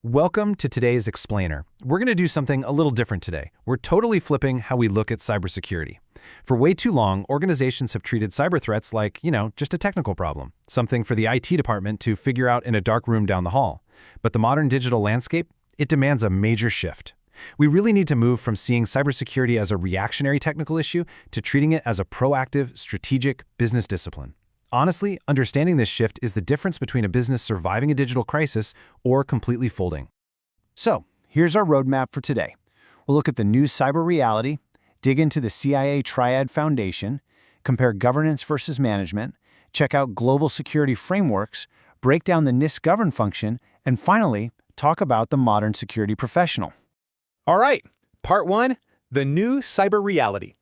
Welcome to today's Explainer. We're going to do something a little different today. We're totally flipping how we look at cybersecurity. For way too long, organizations have treated cyber threats like, just a technical problem, something for the IT department to figure out in a dark room down the hall. But the modern digital landscape, it demands a major shift. We really need to move from seeing cybersecurity as a reactionary technical issue to treating it as a proactive, strategic business discipline. Honestly, understanding this shift is the difference between a business surviving a digital crisis or completely folding. So, here's our roadmap for today. We'll look at the new cyber reality, dig into the CIA triad foundation, compare governance versus management, check out global security frameworks, break down the NIST govern function, and finally, talk about the modern security professional. All right, part one, the new cyber reality.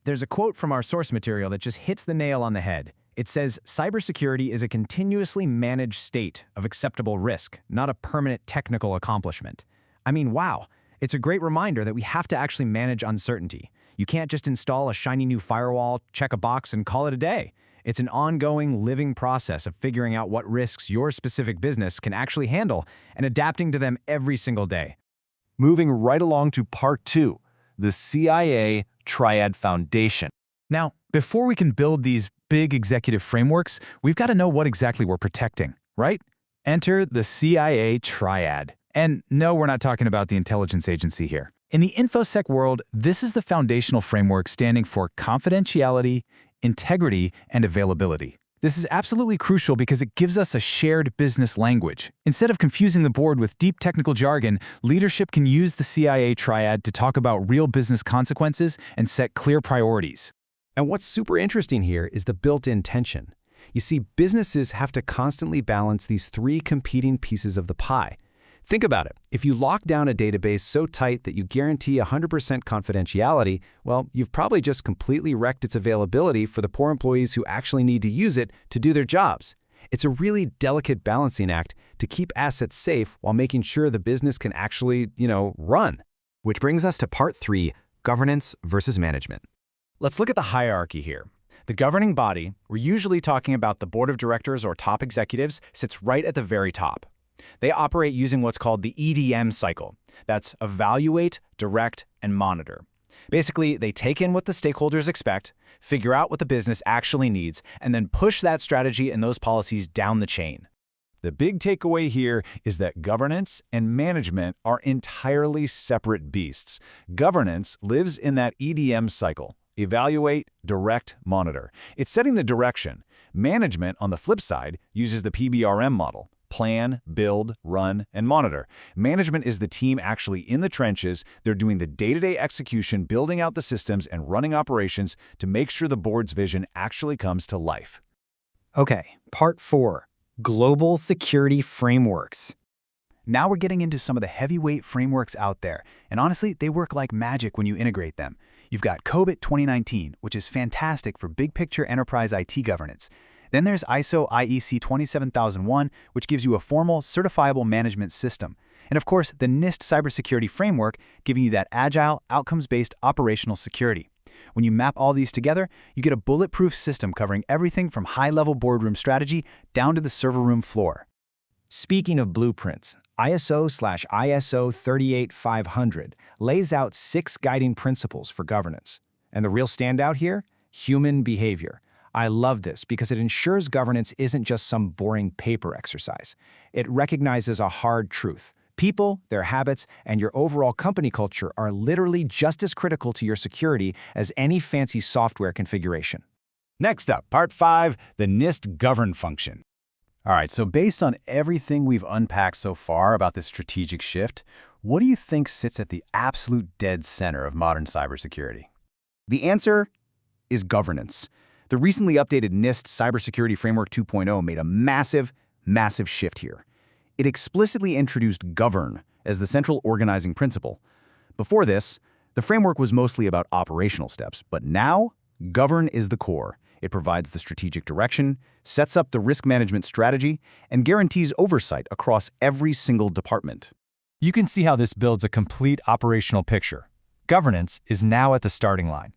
There's a quote from our source material that just hits the nail on the head. It says, cybersecurity is a continuously managed state of acceptable risk, not a permanent technical accomplishment. I mean, wow. It's a great reminder that we have to actually manage uncertainty. You can't just install a shiny new firewall, check a box, and call it a day. It's an ongoing, living process of figuring out what risks your specific business can actually handle and adapting to them every single day. Moving right along to part two, the CIA triad foundation. Now, before we can build these big executive frameworks, we've got to know what exactly we're protecting, right? Enter the CIA triad. And no, we're not talking about the intelligence agency here. In the InfoSec world, this is the foundational framework standing for confidentiality, integrity, and availability. This is absolutely crucial because it gives us a shared business language. Instead of confusing the board with deep technical jargon, leadership can use the CIA triad to talk about real business consequences and set clear priorities. And what's super interesting here is the built-in tension. You see, businesses have to constantly balance these three competing pieces of the pie. Think about it. If you lock down a database so tight that you guarantee 100% confidentiality, well, you've probably just completely wrecked its availability for the poor employees who actually need to use it to do their jobs. It's a really delicate balancing act to keep assets safe while making sure the business can actually, run. Which brings us to part three, governance versus management. Let's look at the hierarchy here. The governing body, we're usually talking about the board of directors or top executives, sits right at the very top. They operate using what's called the EDM cycle. That's evaluate, direct, and monitor. Basically, they take in what the stakeholders expect, figure out what the business actually needs, and then push that strategy and those policies down the chain. The big takeaway here is that governance and management are entirely separate beasts. Governance lives in that EDM cycle. Evaluate, direct, monitor. It's setting the direction. Management, on the flip side, uses the PBRM model. Plan, build, run, and monitor. Management is the team actually in the trenches. They're doing the day-to-day execution, building out the systems, and running operations to make sure the board's vision actually comes to life. Okay, part four, global security frameworks. Now we're getting into some of the heavyweight frameworks out there, and honestly, they work like magic when you integrate them. You've got COBIT 2019, which is fantastic for big-picture enterprise IT governance. Then there's ISO IEC 27001, which gives you a formal, certifiable management system. And of course, the NIST cybersecurity framework, giving you that agile, outcomes-based operational security. When you map all these together, you get a bulletproof system covering everything from high-level boardroom strategy down to the server room floor. Speaking of blueprints, ISO/ISO 38500 lays out 6 guiding principles for governance. And the real standout here? Human behavior. I love this because it ensures governance isn't just some boring paper exercise. It recognizes a hard truth. People, their habits, and your overall company culture are literally just as critical to your security as any fancy software configuration. Next up, part five, the NIST govern function. All right, so based on everything we've unpacked so far about this strategic shift, what do you think sits at the absolute dead center of modern cybersecurity? The answer is governance. The recently updated NIST Cybersecurity Framework 2.0 made a massive shift here. It explicitly introduced govern as the central organizing principle. Before this, the framework was mostly about operational steps, but now, govern is the core. It provides the strategic direction, sets up the risk management strategy, and guarantees oversight across every single department. You can see how this builds a complete operational picture. Governance is now at the starting line.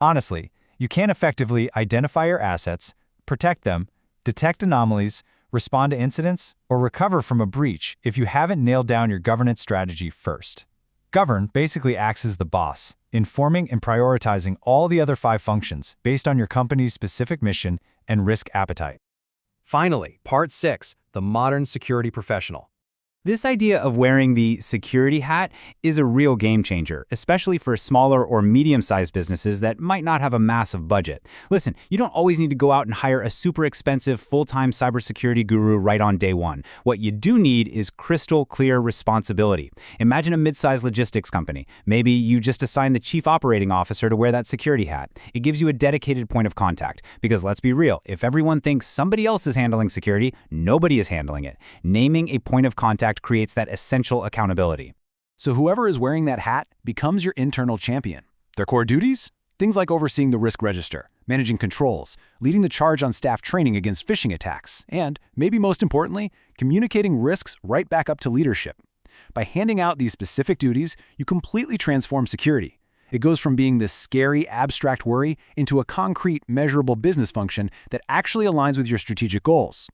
Honestly, you can't effectively identify your assets, protect them, detect anomalies, respond to incidents, or recover from a breach if you haven't nailed down your governance strategy first. Govern basically acts as the boss, informing and prioritizing all the other 5 functions based on your company's specific mission and risk appetite. Finally, Part 6, the modern security professional. This idea of wearing the security hat is a real game changer, especially for smaller or medium-sized businesses that might not have a massive budget. Listen, you don't always need to go out and hire a super expensive full-time cybersecurity guru right on day one. What you do need is crystal clear responsibility. Imagine a mid-sized logistics company. Maybe you just assign the chief operating officer to wear that security hat. It gives you a dedicated point of contact. Because let's be real, if everyone thinks somebody else is handling security, nobody is handling it. Naming a point of contact creates that essential accountability. So whoever is wearing that hat becomes your internal champion. Their core duties? Things like overseeing the risk register, managing controls, leading the charge on staff training against phishing attacks, and, maybe most importantly, communicating risks right back up to leadership. By handing out these specific duties, you completely transform security. It goes from being this scary, abstract worry into a concrete, measurable business function that actually aligns with your strategic goals.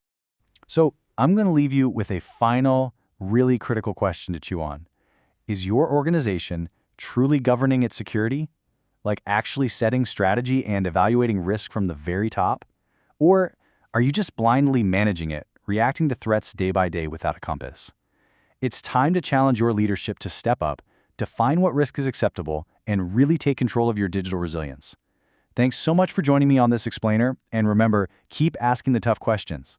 So I'm going to leave you with a final, really critical question to chew on. Is your organization truly governing its security? Like actually setting strategy and evaluating risk from the very top? Or are you just blindly managing it, reacting to threats day by day without a compass? It's time to challenge your leadership to step up, define what risk is acceptable, and really take control of your digital resilience. Thanks so much for joining me on this explainer, and remember, keep asking the tough questions.